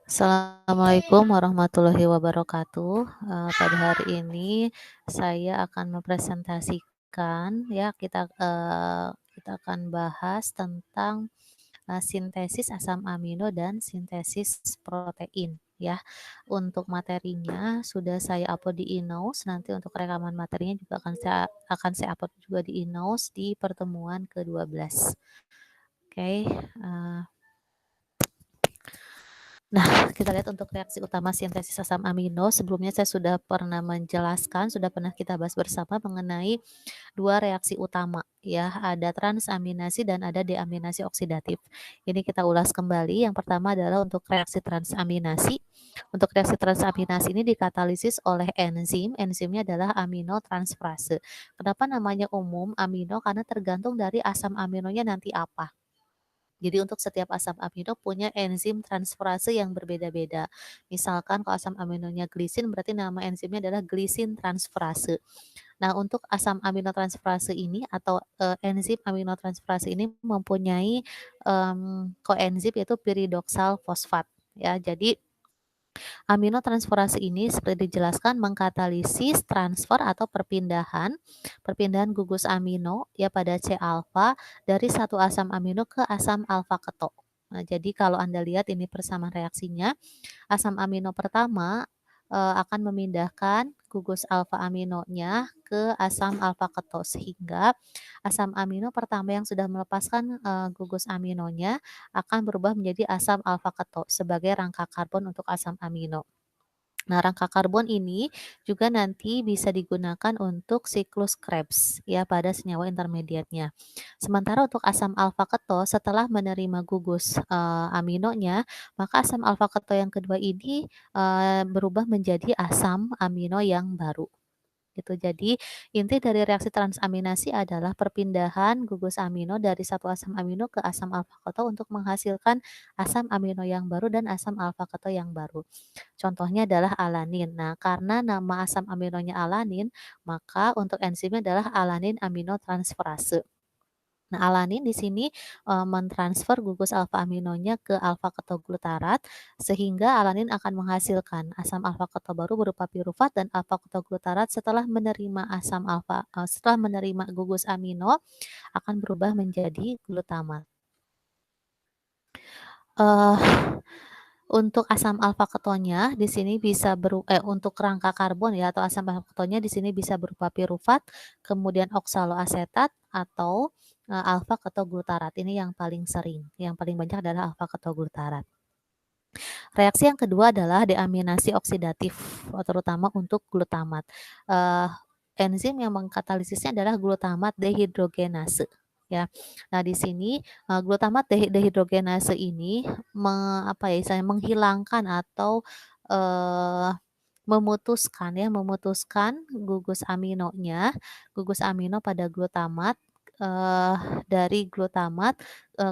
Assalamualaikum warahmatullahi wabarakatuh. Pada hari ini saya akan mempresentasikan ya kita akan bahas tentang sintesis asam amino dan sintesis protein ya. Untuk materinya sudah saya upload di Inous. Nanti untuk rekaman materinya juga akan saya upload juga di Inous di pertemuan ke-12. Oke. Nah, kita lihat untuk reaksi utama sintesis asam amino. Sebelumnya saya sudah pernah menjelaskan, sudah pernah kita bahas bersama mengenai dua reaksi utama ya, ada transaminasi dan ada deaminasi oksidatif. Ini kita ulas kembali. Yang pertama adalah untuk reaksi transaminasi. Untuk reaksi transaminasi ini dikatalisis oleh enzim. Enzimnya adalah aminotransferase. Kenapa namanya umum amino? Karena tergantung dari asam aminonya nanti apa. Jadi untuk setiap asam amino punya enzim transferase yang berbeda-beda. Misalkan kalau asam aminonya glisin berarti nama enzimnya adalah glisin transferase. Nah, untuk asam aminotransferase ini atau enzim aminotransferase ini mempunyai koenzim yaitu piridoksal fosfat ya. Jadi aminotransferase ini seperti dijelaskan mengkatalisis transfer atau perpindahan gugus amino ya pada C alfa dari satu asam amino ke asam alfa keto. Nah, jadi kalau Anda lihat ini persamaan reaksinya, asam amino pertama akan memindahkan gugus alfa aminonya ke asam alfa keto sehingga asam amino pertama yang sudah melepaskan gugus aminonya akan berubah menjadi asam alfa keto sebagai rangka karbon untuk asam amino. Nah, rangka karbon ini juga nanti bisa digunakan untuk siklus Krebs ya pada senyawa intermediatnya. Sementara untuk asam alfa keto setelah menerima gugus aminonya, maka asam alfa keto yang kedua ini berubah menjadi asam amino yang baru. Gitu. Jadi inti dari reaksi transaminasi adalah perpindahan gugus amino dari satu asam amino ke asam alfa keto untuk menghasilkan asam amino yang baru dan asam alfa keto yang baru. Contohnya adalah alanin. Nah, karena nama asam aminonya alanin, maka untuk enzimnya adalah alanin aminotransferase. Nah, alanin di sini mentransfer gugus alfa aminonya ke alfa ketoglutarat sehingga alanin akan menghasilkan asam alfa keto baru berupa pirufat dan alfa ketoglutarat setelah menerima gugus amino akan berubah menjadi glutamat. Untuk asam alfa ketonya di sini bisa untuk rangka karbon ya atau asam alfa ketonya di sini bisa berupa pirufat, kemudian oksaloasetat atau alfa ketoglutarat. Ini yang paling sering, yang paling banyak adalah alfa ketoglutarat. Reaksi yang kedua adalah deaminasi oksidatif, terutama untuk glutamat. Enzim yang mengkatalisisnya adalah glutamat dehidrogenase. Ya, nah di sini glutamat dehidrogenase ini menghilangkan atau memutuskan gugus amino pada glutamat dari glutamat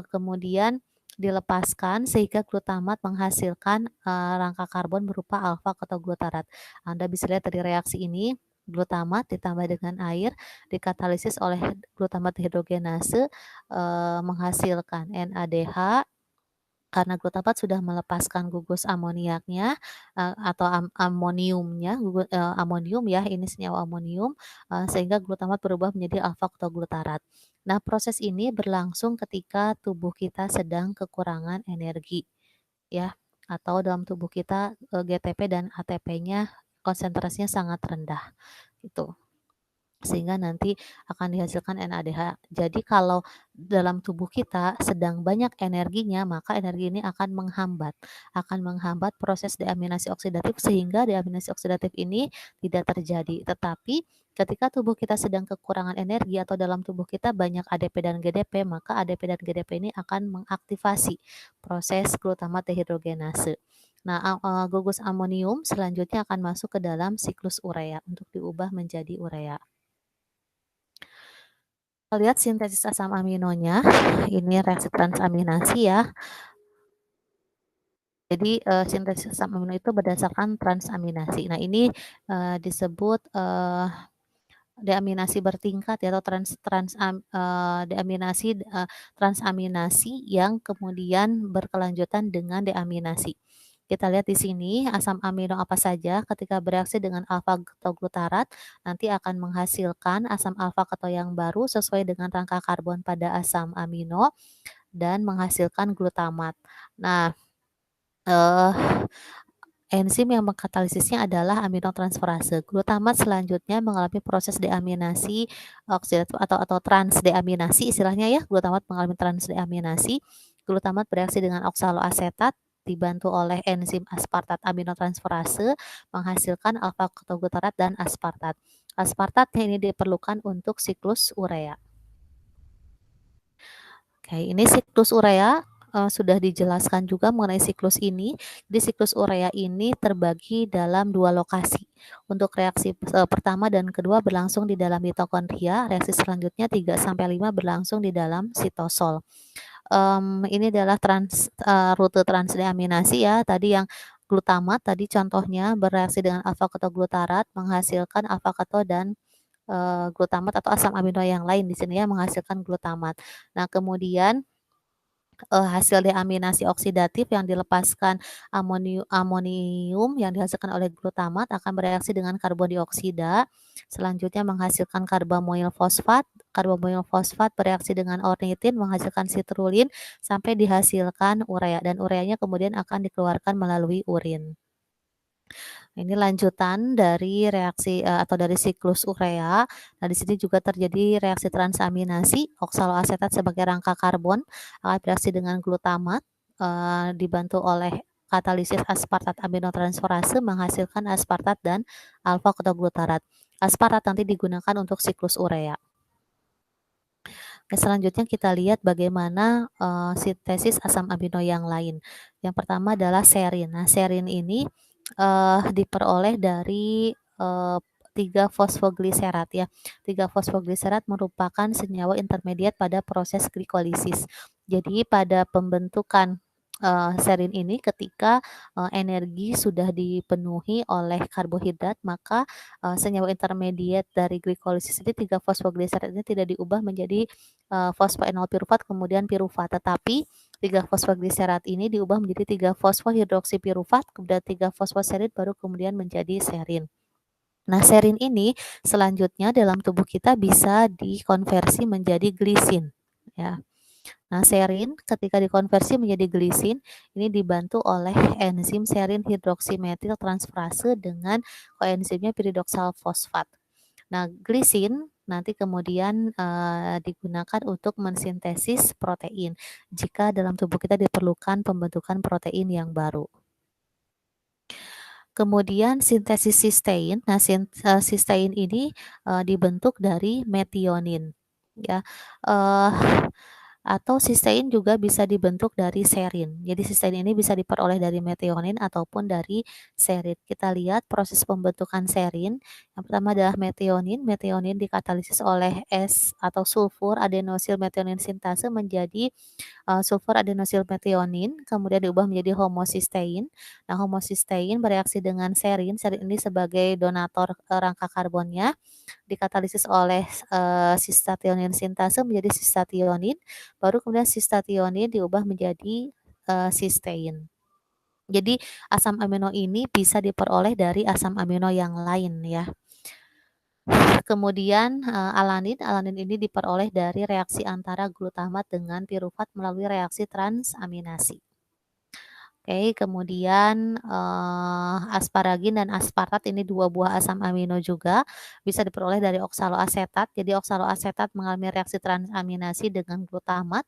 kemudian dilepaskan sehingga glutamat menghasilkan rangka karbon berupa alfa ketoglutarat. Anda bisa lihat dari reaksi ini, glutamat ditambah dengan air dikatalisis oleh glutamat dehidrogenase menghasilkan NADH karena glutamat sudah melepaskan gugus amoniaknya atau amoniumnya, amonium ya, ini senyawa amonium sehingga glutamat berubah menjadi alfa ketoglutarat. Nah, proses ini berlangsung ketika tubuh kita sedang kekurangan energi ya, atau dalam tubuh kita GTP dan ATP-nya konsentrasinya sangat rendah gitu. Sehingga nanti akan dihasilkan NADH. Jadi kalau dalam tubuh kita sedang banyak energinya, maka energi ini akan menghambat proses deaminasi oksidatif sehingga deaminasi oksidatif ini tidak terjadi. Tetapi ketika tubuh kita sedang kekurangan energi atau dalam tubuh kita banyak ADP dan GDP, maka ADP dan GDP ini akan mengaktifasi proses glutamat dehidrogenase. Nah, gugus amonium selanjutnya akan masuk ke dalam siklus urea untuk diubah menjadi urea. Lihat sintesis asam aminonya, ini reaksi transaminasi ya. Jadi sintesis asam amino itu berdasarkan transaminasi. Nah, ini disebut deaminasi bertingkat ya atau transaminasi yang kemudian berkelanjutan dengan deaminasi. Kita lihat di sini asam amino apa saja ketika bereaksi dengan alfa ketoglutarat nanti akan menghasilkan asam alfa keto yang baru sesuai dengan rangka karbon pada asam amino dan menghasilkan glutamat. Nah, eee, enzim yang mengkatalisisnya adalah aminotransferase. Glutamat selanjutnya mengalami proses deaminasi oksidatif atau transdeaminasi istilahnya ya, glutamat mengalami transdeaminasi. Glutamat bereaksi dengan oksaloasetat dibantu oleh enzim aspartat aminotransferase menghasilkan alfa ketoglutarat dan aspartat. Aspartatnya ini diperlukan untuk siklus urea. Oke, ini siklus urea, sudah dijelaskan juga mengenai siklus ini. Jadi siklus urea ini terbagi dalam 2 lokasi. Untuk reaksi, pertama dan kedua berlangsung di dalam mitokondria, reaksi selanjutnya 3 sampai 5 berlangsung di dalam sitosol. Ini adalah rute transdeaminasi ya, tadi yang glutamat tadi contohnya bereaksi dengan alfa ketoglutarat menghasilkan alfa keto dan glutamat atau asam amino yang lain di sini ya menghasilkan glutamat. Nah kemudian, hasil deaminasi oksidatif yang dilepaskan amonium yang dihasilkan oleh glutamat akan bereaksi dengan karbon dioksida, selanjutnya menghasilkan karbamoil fosfat. Karbamoil fosfat bereaksi dengan ornitin menghasilkan sitrulin sampai dihasilkan urea dan ureanya kemudian akan dikeluarkan melalui urin. Ini lanjutan dari reaksi, atau dari siklus urea. Nah, di sini juga terjadi reaksi transaminasi, oksaloasetat sebagai rangka karbon akan bereaksi dengan glutamat, dibantu oleh katalisis aspartat aminotransferase menghasilkan aspartat dan alfa ketoglutarat. Aspartat nanti digunakan untuk siklus urea. Oke, selanjutnya kita lihat bagaimana, sintesis asam amino yang lain. Yang pertama adalah serin. Nah, serin ini, diperoleh dari, 3 fosfogliserat ya. 3 fosfogliserat merupakan senyawa intermediat pada proses glikolisis. Jadi pada pembentukan, serin ini ketika, energi sudah dipenuhi oleh karbohidrat maka, senyawa intermediat dari glikolisis ini 3 fosfogliserat ini tidak diubah menjadi fosfoenol pirufat kemudian pirufat, tetapi 3 fosfogliserat ini diubah menjadi 3 fosfohidroksipirufat, kemudian 3 fosfoserin baru kemudian menjadi serin. Nah, serin ini selanjutnya dalam tubuh kita bisa dikonversi menjadi glisin, ya. Nah, serin ketika dikonversi menjadi glisin ini dibantu oleh enzim serin hidroksimetil transferase dengan koenzimnya piridoksal fosfat. Nah, glisin nanti kemudian, digunakan untuk mensintesis protein, jika dalam tubuh kita diperlukan pembentukan protein yang baru. Kemudian sintesis sistein, nah sistein ini, dibentuk dari metionin, ya, eee, atau sistein juga bisa dibentuk dari serin. Jadi sistein ini bisa diperoleh dari metionin ataupun dari serin. Kita lihat proses pembentukan serin, yang pertama adalah metionin. Metionin dikatalisis oleh es atau sulfur adenosil metionin sintase menjadi sulfur adenosil metionin, kemudian diubah menjadi homosistein. Nah, homosistein bereaksi dengan serin, serin ini sebagai donatur rangka karbonnya, dikatalisis oleh sistationin sintase menjadi sistationin, baru kemudian sistationin diubah menjadi sistein. Jadi asam amino ini bisa diperoleh dari asam amino yang lain ya. Kemudian, alanin, alanin ini diperoleh dari reaksi antara glutamat dengan pirufat melalui reaksi transaminasi. Oke, kemudian, asparagin dan aspartat ini 2 buah asam amino juga, bisa diperoleh dari oksaloasetat. Jadi oksaloasetat mengalami reaksi transaminasi dengan glutamat,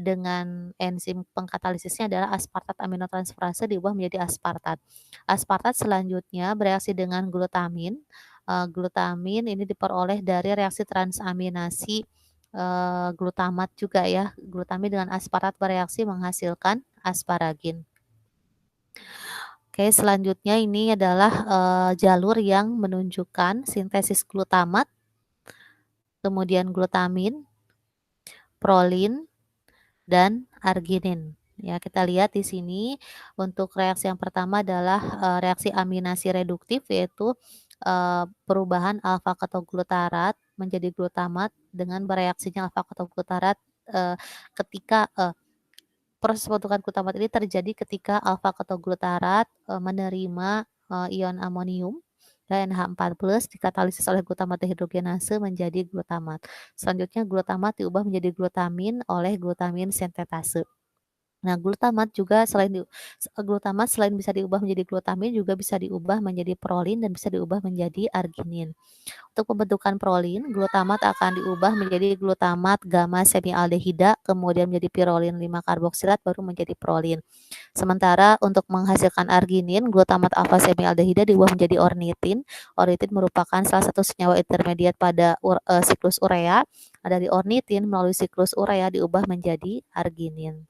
dengan enzim pengkatalisisnya adalah aspartat aminotransferase diubah menjadi aspartat. Aspartat selanjutnya bereaksi dengan glutamin, glutamin ini diperoleh dari reaksi transaminasi, glutamat juga ya. Glutamin dengan aspartat bereaksi menghasilkan asparagin. Oke, selanjutnya ini adalah, jalur yang menunjukkan sintesis glutamat, kemudian glutamin, prolin, dan arginin. Ya, kita lihat di sini untuk reaksi yang pertama adalah, reaksi aminasi reduktif yaitu perubahan alfa-ketoglutarat menjadi glutamat dengan bereaksinya alfa-ketoglutarat, ketika, proses pembentukan glutamat ini terjadi ketika alfa-ketoglutarat, menerima, ion amonium dan NH4+ dikatalisis oleh glutamat dehidrogenase menjadi glutamat. Selanjutnya glutamat diubah menjadi glutamin oleh glutamin sintetase. Nah, glutamat selain bisa diubah menjadi glutamin juga bisa diubah menjadi prolin dan bisa diubah menjadi arginin. Untuk pembentukan prolin, glutamat akan diubah menjadi glutamat gamma semialdehida, kemudian menjadi pirolin 5-karboksilat baru menjadi prolin. Sementara untuk menghasilkan arginin, glutamat alfa semialdehida diubah menjadi ornitin. Ornitin merupakan salah satu senyawa intermediat pada siklus urea. Dari ornitin melalui siklus urea diubah menjadi arginin.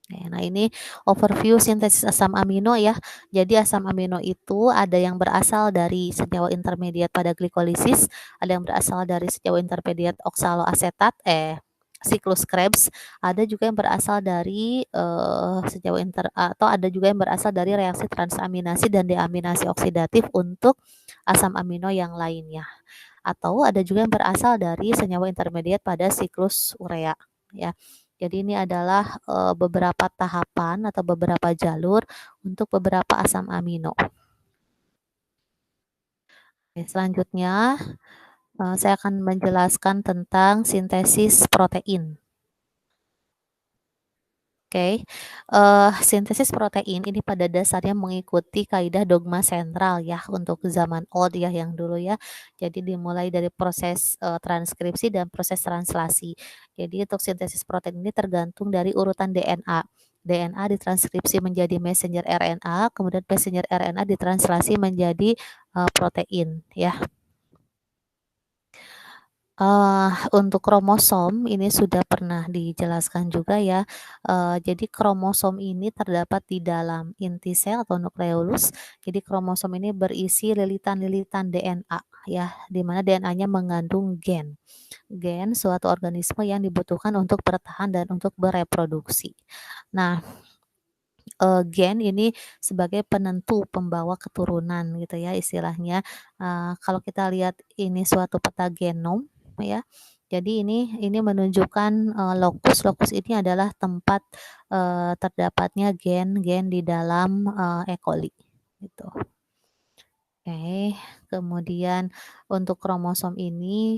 Nah, ini overview sintesis asam amino ya. Jadi asam amino itu ada yang berasal dari senyawa intermediat pada glikolisis, ada yang berasal dari senyawa intermediat oksaloasetat, siklus Krebs, ada juga yang berasal dari atau ada juga yang berasal dari reaksi transaminasi dan deaminasi oksidatif untuk asam amino yang lainnya. Atau ada juga yang berasal dari senyawa intermediat pada siklus urea ya. Jadi ini adalah beberapa tahapan atau beberapa jalur untuk beberapa asam amino. Selanjutnya saya akan menjelaskan tentang sintesis protein. Oke, sintesis protein ini pada dasarnya mengikuti kaidah dogma sentral ya untuk zaman old ya yang dulu ya. Jadi dimulai dari proses transkripsi dan proses translasi. Jadi untuk sintesis protein ini tergantung dari urutan DNA. DNA ditranskripsi menjadi messenger RNA, kemudian messenger RNA ditranslasi menjadi protein ya. Untuk kromosom ini sudah pernah dijelaskan juga ya. Jadi kromosom ini terdapat di dalam inti sel atau nukleolus. Jadi kromosom ini berisi lilitan-lilitan DNA ya, di mana DNA-nya mengandung gen. Gen suatu organisme yang dibutuhkan untuk bertahan dan untuk bereproduksi. Nah, gen ini sebagai penentu pembawa keturunan gitu ya istilahnya. Kalau kita lihat ini suatu peta genom ya. Jadi ini menunjukkan lokus ini adalah tempat terdapatnya gen-gen di dalam E. coli gitu. Oke, kemudian untuk kromosom ini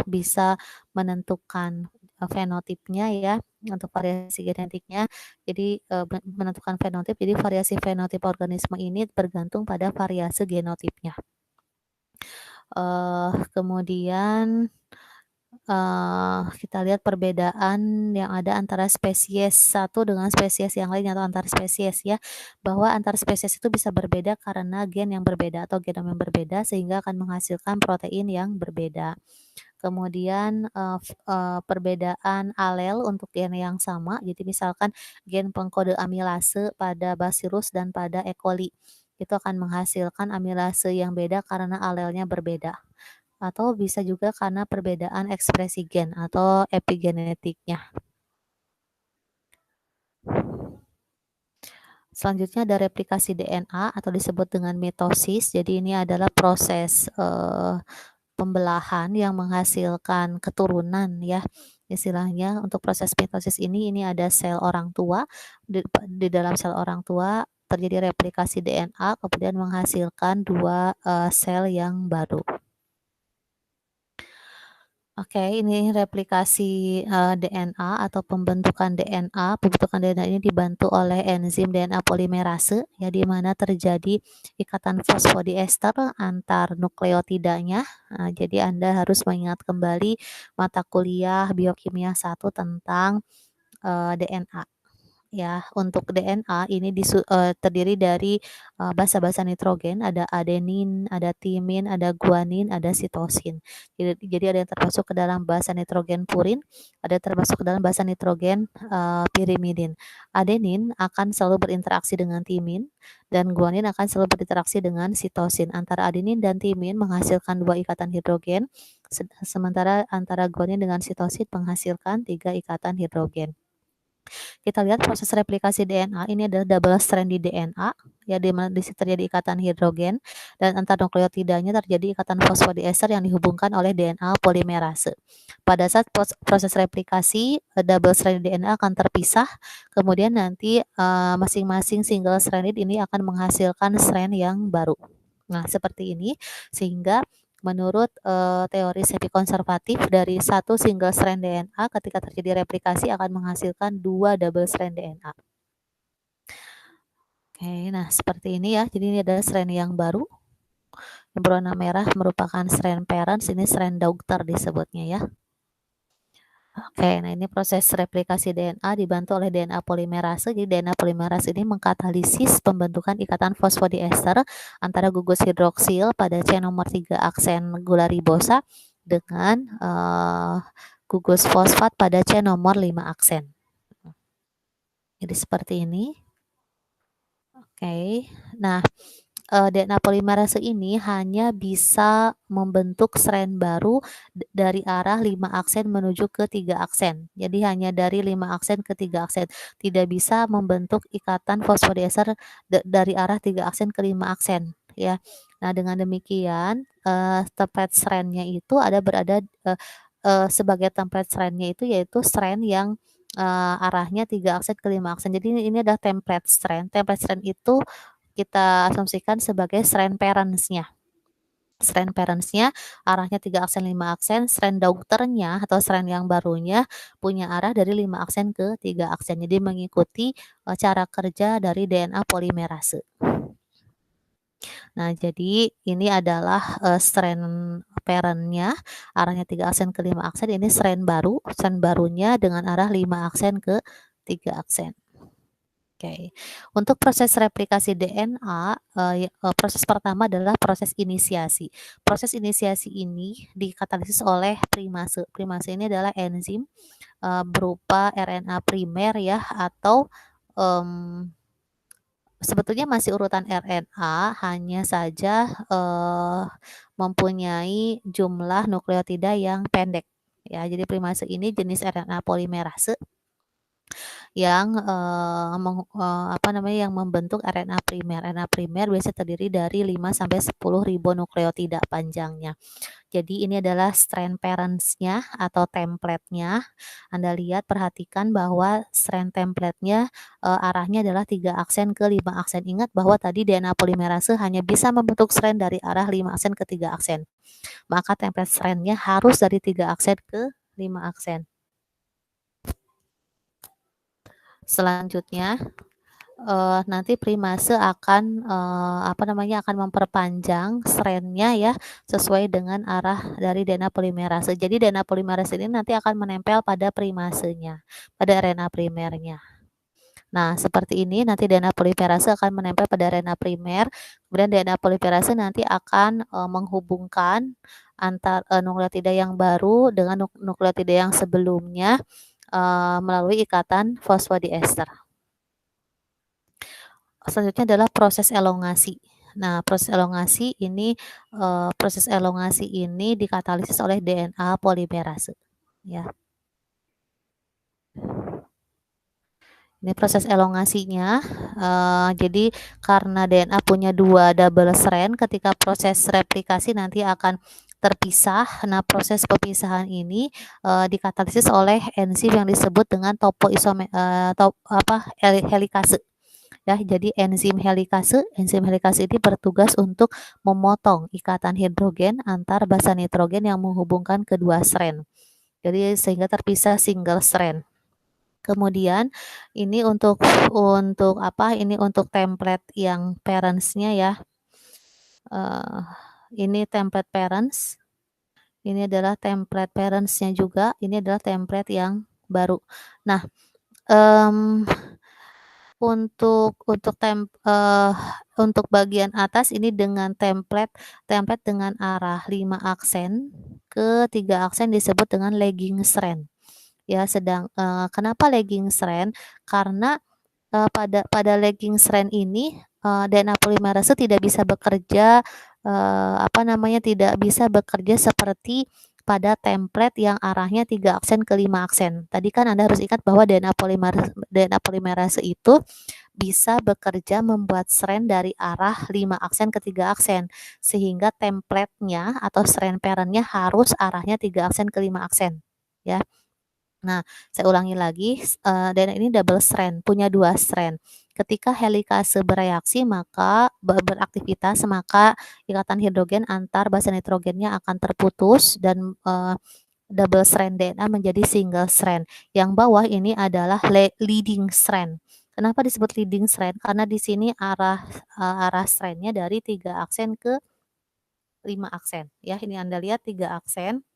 bisa menentukan fenotipnya ya untuk variasi genetiknya. Jadi menentukan fenotip. Jadi variasi fenotip organisme ini bergantung pada variasi genotipnya. Kemudian kita lihat perbedaan yang ada antara spesies satu dengan spesies yang lain atau antar spesies ya, bahwa antar spesies itu bisa berbeda karena gen yang berbeda atau genom yang berbeda sehingga akan menghasilkan protein yang berbeda. Kemudian perbedaan alel untuk gen yang sama, jadi misalkan gen pengkode amilase pada Bacillus dan pada E. coli itu akan menghasilkan amilase yang beda karena alelnya berbeda. Atau bisa juga karena perbedaan ekspresi gen atau epigenetiknya. Selanjutnya ada replikasi DNA atau disebut dengan mitosis. Jadi ini adalah proses pembelahan yang menghasilkan keturunan ya. Istilahnya untuk proses mitosis ini ada sel orang tua. Di dalam sel orang tua terjadi replikasi DNA kemudian menghasilkan dua sel yang baru. Oke, ini replikasi DNA atau pembentukan DNA. Pembentukan DNA ini dibantu oleh enzim DNA polimerase, ya, di mana terjadi ikatan fosfodiester antar nukleotidanya. Jadi Anda harus mengingat kembali mata kuliah biokimia 1 tentang DNA. Ya, untuk DNA ini terdiri dari basa-basa nitrogen, ada adenin, ada timin, ada guanin, ada sitosin. Jadi ada yang termasuk ke dalam basa nitrogen purin, ada termasuk ke dalam basa nitrogen pirimidin. Adenin akan selalu berinteraksi dengan timin dan guanin akan selalu berinteraksi dengan sitosin. Antara adenin dan timin menghasilkan 2 ikatan hidrogen, sementara antara guanin dengan sitosin menghasilkan 3 ikatan hidrogen. Kita lihat proses replikasi DNA ini adalah double strand di DNA, ya di mana di situ terjadi ikatan hidrogen dan antar nukleotidanya terjadi ikatan fosfodiester yang dihubungkan oleh DNA polimerase. Pada saat proses replikasi, double strand DNA akan terpisah, kemudian nanti masing-masing single stranded ini akan menghasilkan strand yang baru. Nah, seperti ini sehingga menurut teori semi-konservatif dari satu single strand DNA ketika terjadi replikasi akan menghasilkan 2 double strand DNA. Oke, nah seperti ini ya. Jadi ini adalah strand yang baru. Yang berwarna merah merupakan strand parents, ini strand daughter disebutnya ya. Oke, nah ini proses replikasi DNA dibantu oleh DNA polimerase. Jadi DNA polimerase ini mengkatalisis pembentukan ikatan fosfodiester antara gugus hidroksil pada chain nomor 3 aksen gula ribosa dengan gugus fosfat pada chain nomor 5 aksen. Jadi seperti ini. Oke, nah DNA polimerase ini hanya bisa membentuk strand baru dari arah 5 aksen menuju ke 3 aksen. Jadi hanya dari 5 aksen ke 3 aksen. Tidak bisa membentuk ikatan fosfodiester dari arah 3 aksen ke 5 aksen ya. Nah, dengan demikian template strand-nya itu berada sebagai template strand-nya itu yaitu strand yang arahnya 3 aksen ke 5 aksen. Jadi ini adalah template strand. Template strand itu kita asumsikan sebagai strand parents-nya. Strand parents-nya arahnya 3 aksen 5 aksen, strand daughter-nya atau strand yang barunya punya arah dari 5 aksen ke 3 aksen. Jadi mengikuti cara kerja dari DNA polimerase. Nah, jadi ini adalah strand parent-nya arahnya 3 aksen ke 5 aksen, ini strand barunya dengan arah 5 aksen ke 3 aksen. Oke, untuk proses replikasi DNA, proses pertama adalah proses inisiasi. Proses inisiasi ini dikatalisis oleh primase. Primase ini adalah enzim berupa RNA primer ya atau sebetulnya masih urutan RNA, hanya saja mempunyai jumlah nukleotida yang pendek ya. Jadi primase ini jenis RNA polimerase yang yang membentuk RNA primer. RNA primer biasanya terdiri dari 5 sampai 10 ribonukleotida panjangnya. Jadi ini adalah strand parents-nya atau template-nya. Anda lihat, perhatikan bahwa strand template-nya arahnya adalah 3 aksen ke 5 aksen. Ingat bahwa tadi DNA polimerase hanya bisa membentuk strand dari arah 5 aksen ke 3 aksen. Maka template strand-nya harus dari 3 aksen ke 5 aksen. Selanjutnya nanti primase akan akan memperpanjang strand-nya ya sesuai dengan arah dari DNA polimerase. Jadi DNA polimerase ini nanti akan menempel pada primasenya, pada RNA primernya. Nah, seperti ini nanti DNA polimerase akan menempel pada RNA primer, kemudian DNA polimerase nanti akan menghubungkan antar nukleotida yang baru dengan nukleotida yang sebelumnya melalui ikatan fosfodiester. Selanjutnya adalah proses elongasi. Nah, proses elongasi ini dikatalisis oleh DNA polimerase ya. Ini proses elongasinya. Jadi karena DNA punya 2 double strand, ketika proses replikasi nanti akan terpisah. Nah, proses pemisahan ini dikatalisis oleh enzim yang disebut dengan helikase. Ya, jadi enzim helikase ini bertugas untuk memotong ikatan hidrogen antar basa nitrogen yang menghubungkan kedua strand. Jadi sehingga terpisah single strand. Kemudian ini untuk template yang parents-nya ya. Ini template parents. Ini adalah template parents-nya juga. Ini adalah template yang baru. Nah, untuk bagian atas ini dengan template dengan arah 5 aksen ke 3 aksen disebut dengan lagging strand. Ya, kenapa lagging strand? Karena pada lagging strand ini DNA polimerase tidak bisa bekerja seperti pada template yang arahnya 3 aksen ke 5 aksen. Tadi kan Anda harus ingat bahwa DNA polimerase itu bisa bekerja membuat strand dari arah 5 aksen ke 3 aksen, sehingga template-nya atau strand parent-nya harus arahnya 3 aksen ke 5 aksen, ya. Nah, saya ulangi lagi, DNA ini double strand, punya 2 strand. Ketika helikase bereaksi maka beraktivitas, maka ikatan hidrogen antar basa nitrogennya akan terputus dan, double strand DNA menjadi single strand. Yang bawah ini adalah leading strand. Kenapa disebut leading strand? Karena di sini arah strand-nya dari 3 aksen ke 5 aksen, ya. Ini Anda lihat 3 aksen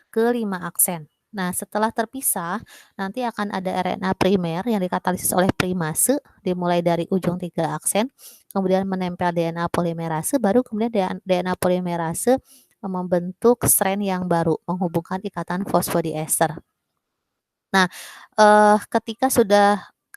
ke 5 aksen. Nah, setelah terpisah, nanti akan ada RNA primer yang dikatalisis oleh primase, dimulai dari ujung 3 aksen, kemudian menempel DNA polimerase, baru kemudian DNA polimerase membentuk strand yang baru, menghubungkan ikatan fosfodiester. Nah,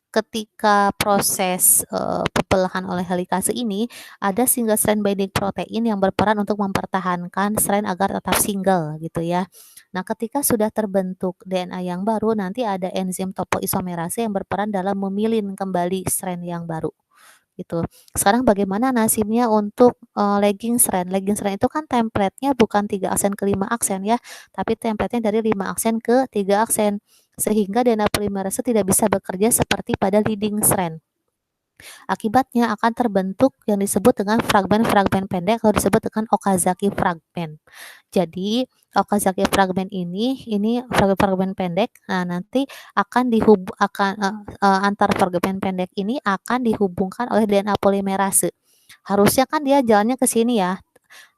ketika proses, pepelahan oleh helikase ini, ada single strand binding protein yang berperan untuk mempertahankan strand agar tetap single gitu ya. Nah, ketika sudah terbentuk DNA yang baru, nanti ada enzim topoisomerase yang berperan dalam memilin kembali strand yang baru gitu. Sekarang bagaimana nasibnya untuk, lagging strand? Lagging strand itu kan template-nya bukan 3 aksen ke 5 aksen ya, tapi template-nya dari 5 aksen ke 3 aksen, sehingga DNA polimerase tidak bisa bekerja seperti pada leading strand. Akibatnya akan terbentuk yang disebut dengan fragmen-fragmen pendek atau disebut dengan Okazaki fragment. Jadi, Okazaki fragment ini fragmen-fragmen pendek, nah nanti antar fragmen pendek ini akan dihubungkan oleh DNA polimerase. Harusnya kan dia jalannya ke sini ya,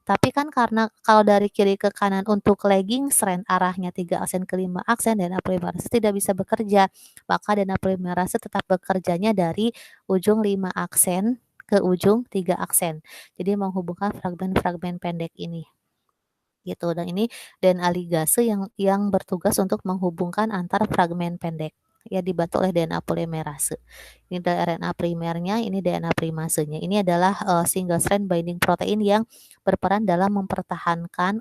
tapi kan karena kalau dari kiri ke kanan untuk lagging strand arahnya 3 aksen ke 5 aksen, DNA polimerase tidak bisa bekerja. Maka DNA polimerase tetap bekerjanya dari ujung 5 aksen ke ujung 3 aksen. Jadi menghubungkan fragmen-fragmen pendek ini gitu. Dan ini DNA ligase yang bertugas untuk menghubungkan antar fragmen pendek, ya, dibantu oleh DNA polimerase. Ini adalah RNA primernya, ini DNA primasenya. Ini adalah, single strand binding protein yang berperan dalam mempertahankan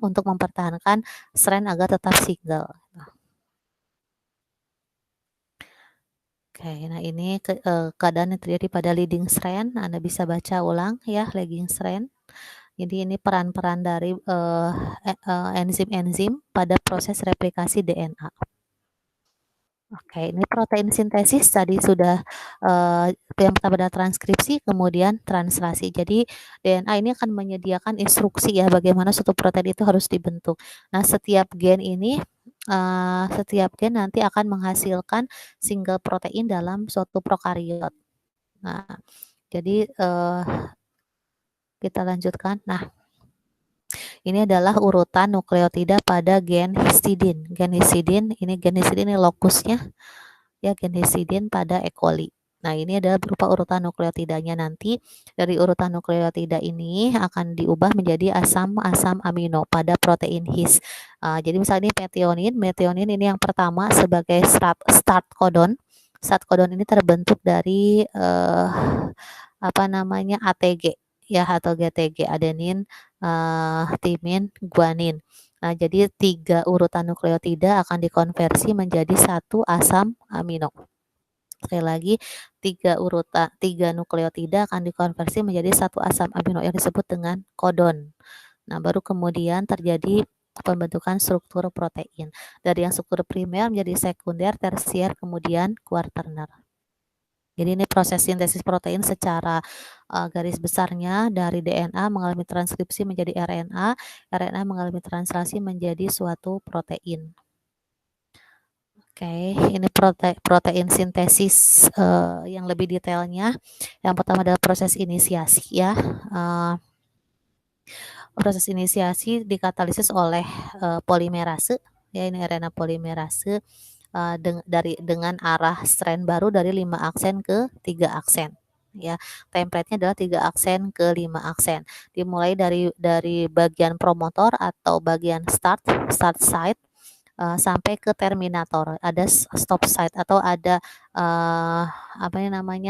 strand agar tetap single. Oke, nah ini keadaan yang terjadi pada leading strand, Anda bisa baca ulang ya, lagging strand. Jadi ini peran-peran dari, enzim-enzim pada proses replikasi DNA. Oke, ini protein sintesis tadi sudah, yang pertama adalah transkripsi, kemudian translasi. Jadi DNA ini akan menyediakan instruksi ya, bagaimana suatu protein itu harus dibentuk. Nah, setiap gen nanti akan menghasilkan single protein dalam suatu prokariot. Nah, jadi, kita lanjutkan. Nah, ini adalah urutan nukleotida pada gen histidin. Gen histidin ini lokusnya, ya, gen histidin pada E. coli. Nah, ini adalah berupa urutan nukleotidanya. Nanti dari urutan nukleotida ini akan diubah menjadi asam-asam amino pada protein his. Jadi misalnya ini metionin ini yang pertama sebagai start codon. Start codon ini terbentuk dari ATG ya, atau GTG, adenin, timin, guanin. Nah, jadi 3 urutan nukleotida akan dikonversi menjadi 1 asam amino. Sekali lagi, 3 nukleotida akan dikonversi menjadi 1 asam amino yang disebut dengan kodon. Nah, baru kemudian terjadi pembentukan struktur protein. Dari yang struktur primer menjadi sekunder, tersier, kemudian kuarterner. Jadi ini proses sintesis protein secara, garis besarnya dari DNA mengalami transkripsi menjadi RNA, RNA mengalami translasi menjadi suatu protein. Oke, ini protein sintesis, yang lebih detailnya. Yang pertama adalah proses inisiasi ya, proses inisiasi dikatalisis oleh, polimerase, ya, ini RNA polimerase, dengan arah strand baru dari 5 aksen ke 3 aksen, ya. Template-nya adalah 3 aksen ke 5 aksen. Dimulai dari bagian promotor atau bagian start site, sampai ke terminator. Ada stop site atau ada,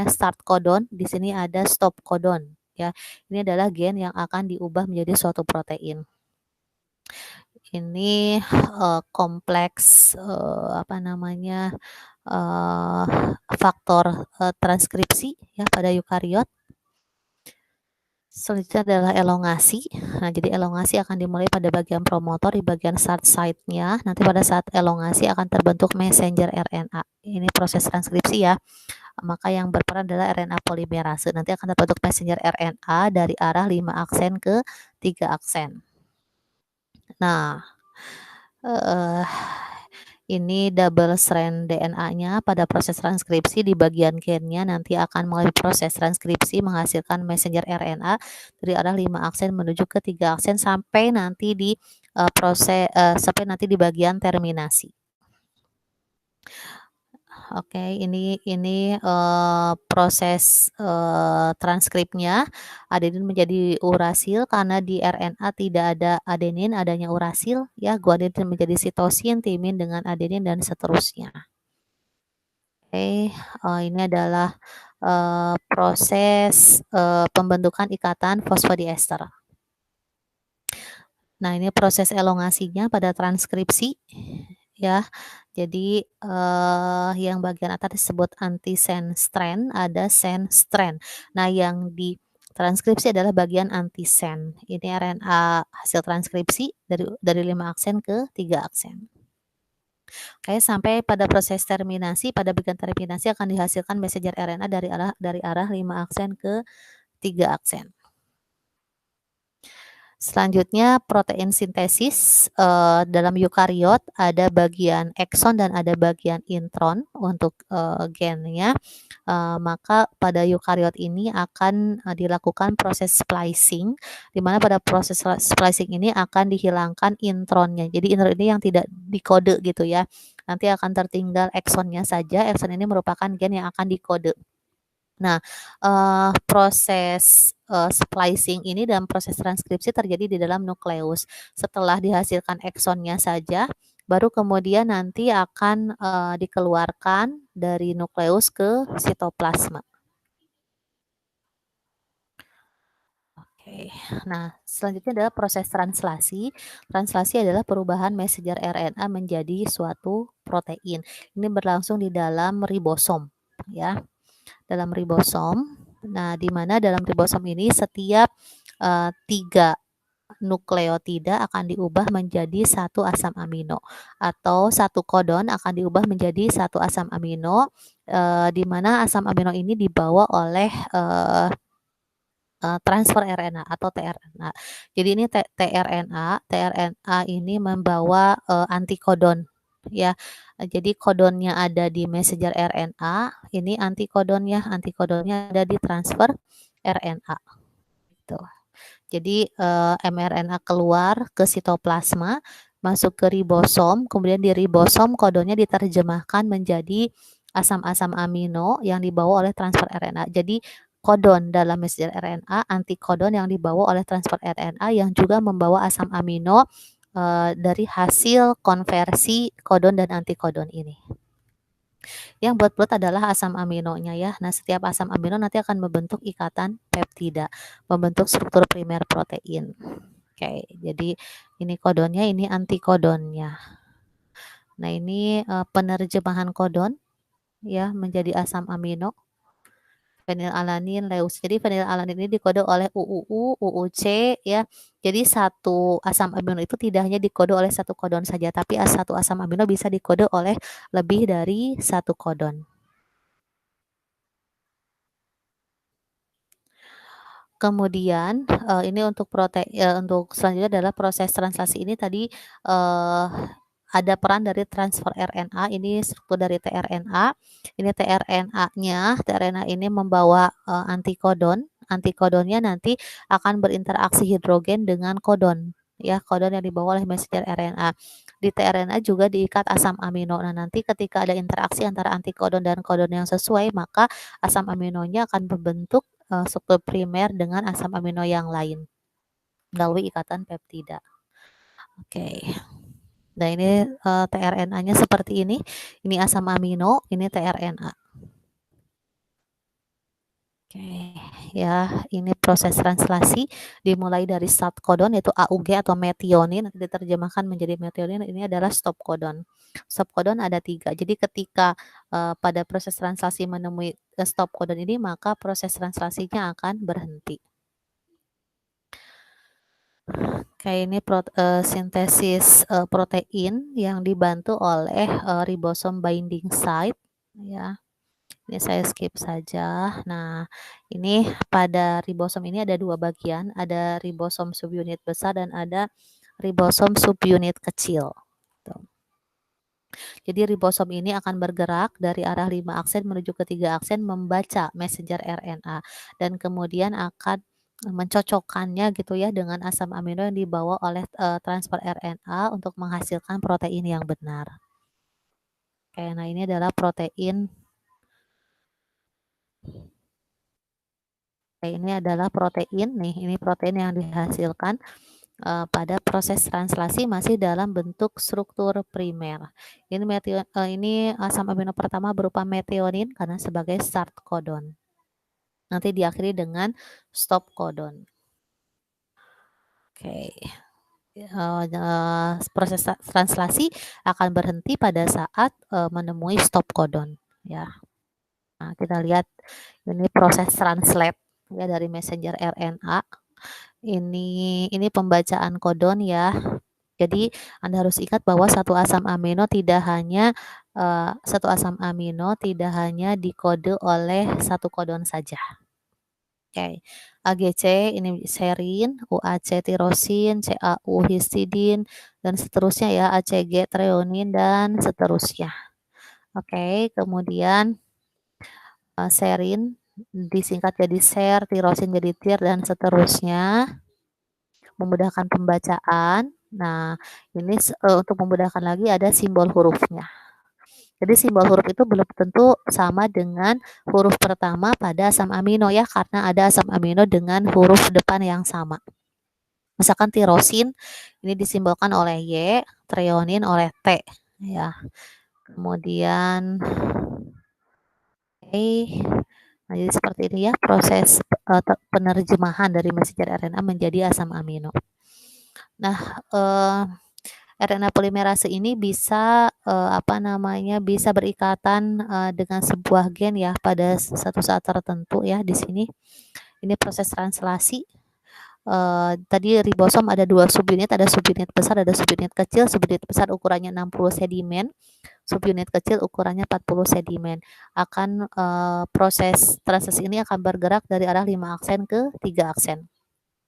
start codon, di sini ada stop codon, ya. Ini adalah gen yang akan diubah menjadi suatu protein. ini, kompleks, apa namanya, eee, faktor, transkripsi ya pada eukariot. Selanjutnya adalah elongasi. Nah, jadi elongasi akan dimulai pada bagian promotor di bagian start site-nya. Nanti pada saat elongasi akan terbentuk messenger RNA. Ini proses transkripsi ya. Maka yang berperan adalah RNA polimerase. Nanti akan terbentuk messenger RNA dari arah 5 aksen ke 3 aksen. Nah, ini double strand DNA-nya pada proses transkripsi di bagian gen-nya nanti akan melalui proses transkripsi menghasilkan messenger RNA dari arah 5 aksen menuju ke 3 aksen sampai nanti di sampai nanti di bagian terminasi. Oke, ini proses, transkripnya. Adenin menjadi urasil karena di RNA tidak ada adenin, adanya urasil ya, guanidin menjadi sitosin, timin dengan adenin dan seterusnya. Oke, ini adalah, proses, pembentukan ikatan fosfodiester. Nah, ini proses elongasinya pada transkripsi ya. Jadi, yang bagian atas disebut antisense strand, ada sense strand. Nah, yang ditranskripsi adalah bagian antisense. Ini RNA hasil transkripsi dari 5 aksen ke 3 aksen. Oke, sampai pada proses terminasi, pada bagian terminasi akan dihasilkan messenger RNA dari arah 5 aksen ke 3 aksen. Selanjutnya protein sintesis, dalam eukariot ada bagian ekson dan ada bagian intron untuk, gennya, maka pada eukariot ini akan, dilakukan proses splicing, di mana pada proses splicing ini akan dihilangkan intronnya. Jadi intron ini yang tidak dikode gitu ya, nanti akan tertinggal eksonnya saja, ekson ini merupakan gen yang akan dikode. Nah, proses, splicing ini dan proses transkripsi terjadi di dalam nukleus. Setelah dihasilkan eksonnya saja, baru kemudian nanti akan, dikeluarkan dari nukleus ke sitoplasma. Oke, nah selanjutnya adalah proses translasi. Translasi adalah perubahan messenger RNA menjadi suatu protein. Ini berlangsung di dalam ribosom, ya. Dalam ribosom. Nah, di mana dalam ribosom ini setiap 3 nukleotida akan diubah menjadi satu asam amino atau satu kodon akan diubah menjadi satu asam amino, di mana asam amino ini dibawa oleh transfer RNA atau tRNA. Jadi ini tRNA ini membawa antikodon ya. Jadi kodonnya ada di messenger RNA, ini antikodonnya ada di transfer RNA. Gitu. Jadi mRNA keluar ke sitoplasma, masuk ke ribosom, kemudian di ribosom kodonnya diterjemahkan menjadi asam-asam amino yang dibawa oleh transfer RNA. Jadi kodon dalam messenger RNA, antikodon yang dibawa oleh transfer RNA yang juga membawa asam amino dari hasil konversi kodon dan antikodon ini. Yang bulat-bulat adalah asam aminonya ya. Nah, setiap asam amino nanti akan membentuk ikatan peptida, membentuk struktur primer protein. Oke, jadi ini kodonnya, ini antikodonnya. Nah, ini penerjemahan kodon ya menjadi asam amino. Fenilalanin, leucin. Jadi fenilalanin ini dikode oleh UUU, UUC ya. Jadi satu asam amino itu tidak hanya dikode oleh satu kodon saja, tapi satu asam amino bisa dikode oleh lebih dari satu kodon. Kemudian, ini untuk untuk selanjutnya adalah proses translasi ini tadi, ada peran dari transfer RNA, ini struktur dari tRNA. Ini tRNA ini membawa, antikodon. Antikodonnya nanti akan berinteraksi hidrogen dengan kodon, ya, kodon yang dibawa oleh messenger RNA. Di tRNA juga diikat asam amino. Nah, nanti ketika ada interaksi antara antikodon dan kodon yang sesuai, maka asam aminonya akan membentuk struktur primer dengan asam amino yang lain melalui ikatan peptida. Oke. Nah, ini tRNA-nya seperti ini. Ini asam amino, ini tRNA. Oke, ya, ini proses translasi dimulai dari start codon yaitu AUG atau metionin, nanti diterjemahkan menjadi metionin, ini adalah stop codon. Stop codon ada 3, jadi ketika, pada proses translasi menemui, stop codon ini, maka proses translasinya akan berhenti. Oke, ini sintesis, protein yang dibantu oleh, ribosom binding site, ya. Ini saya skip saja. Nah, ini pada ribosom ini ada 2 bagian, ada ribosom subunit besar dan ada ribosom subunit kecil, tuh. Jadi ribosom ini akan bergerak dari arah 5 aksen menuju ke 3 aksen membaca messenger RNA dan kemudian akan mencocokkannya gitu ya dengan asam amino yang dibawa oleh, transfer RNA untuk menghasilkan protein yang benar. Oke, nah ini adalah protein. Ini adalah protein nih, ini protein yang dihasilkan, pada proses translasi masih dalam bentuk struktur primer. Ini asam amino pertama berupa metionin karena sebagai start codon. Nanti diakhiri dengan stop codon. Oke. Proses translasi akan berhenti pada saat, menemui stop codon, ya. Nah, kita lihat ini proses translate ya dari messenger RNA. Ini pembacaan codon ya. Jadi Anda harus ingat bahwa satu asam amino tidak hanya dikode oleh satu codon saja. Oke, AGC ini serin, UAC tirosin, CAU histidin, dan seterusnya ya, ACG treonin, dan seterusnya. Oke, kemudian serin disingkat jadi ser, tirosin jadi tir, dan seterusnya. Memudahkan pembacaan. Nah, ini untuk memudahkan lagi ada simbol hurufnya. Jadi simbol huruf itu belum tentu sama dengan huruf pertama pada asam amino ya, karena ada asam amino dengan huruf depan yang sama. Misalkan tirosin ini disimbolkan oleh Y, treonin oleh T ya. Kemudian nah, jadi seperti ini ya proses penerjemahan dari messenger RNA menjadi asam amino. Nah, RNA polimerase ini bisa, bisa berikatan, dengan sebuah gen ya pada satu saat tertentu ya di sini. Ini proses translasi. Tadi ribosom ada 2 subunit, ada subunit besar, ada subunit kecil. Subunit besar ukurannya 60 sedimen, subunit kecil ukurannya 40 sedimen. Proses translasi ini akan bergerak dari arah 5 aksen ke 3 aksen.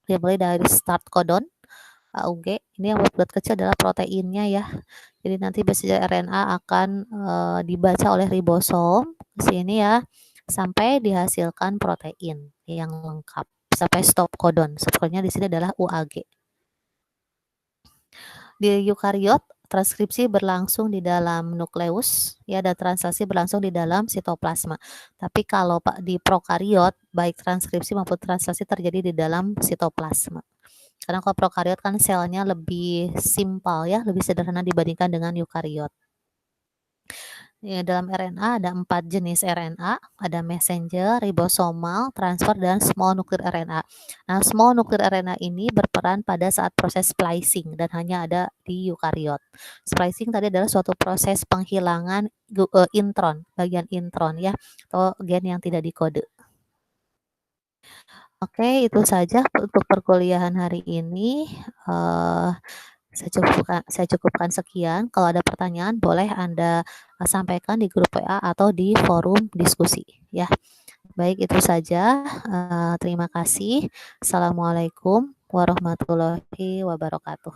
Dimulai dari start codon, AUG, ini yang bulat kecil adalah proteinnya ya. Jadi nanti messenger RNA akan dibaca oleh ribosom di sini ya, sampai dihasilkan protein yang lengkap, sampai stop codon. Stop codonnya di sini adalah UAG. Di eukariot, transkripsi berlangsung di dalam nukleus ya, dan translasi berlangsung di dalam sitoplasma. Tapi kalau di prokariot, baik transkripsi maupun translasi terjadi di dalam sitoplasma. Karena kalau prokariot kan selnya lebih simpel ya, lebih sederhana dibandingkan dengan eukariot. Ya, dalam RNA ada 4 jenis RNA, ada messenger, ribosomal, transfer, dan small nuclear RNA. Nah, small nuclear RNA ini berperan pada saat proses splicing dan hanya ada di eukariot. Splicing tadi adalah suatu proses penghilangan intron, bagian intron ya, atau gen yang tidak dikode. Oke, itu saja untuk perkuliahan hari ini. Saya cukupkan sekian. Kalau ada pertanyaan boleh Anda sampaikan di grup WA atau di forum diskusi ya. Baik, itu saja. Terima kasih. Assalamualaikum warahmatullahi wabarakatuh.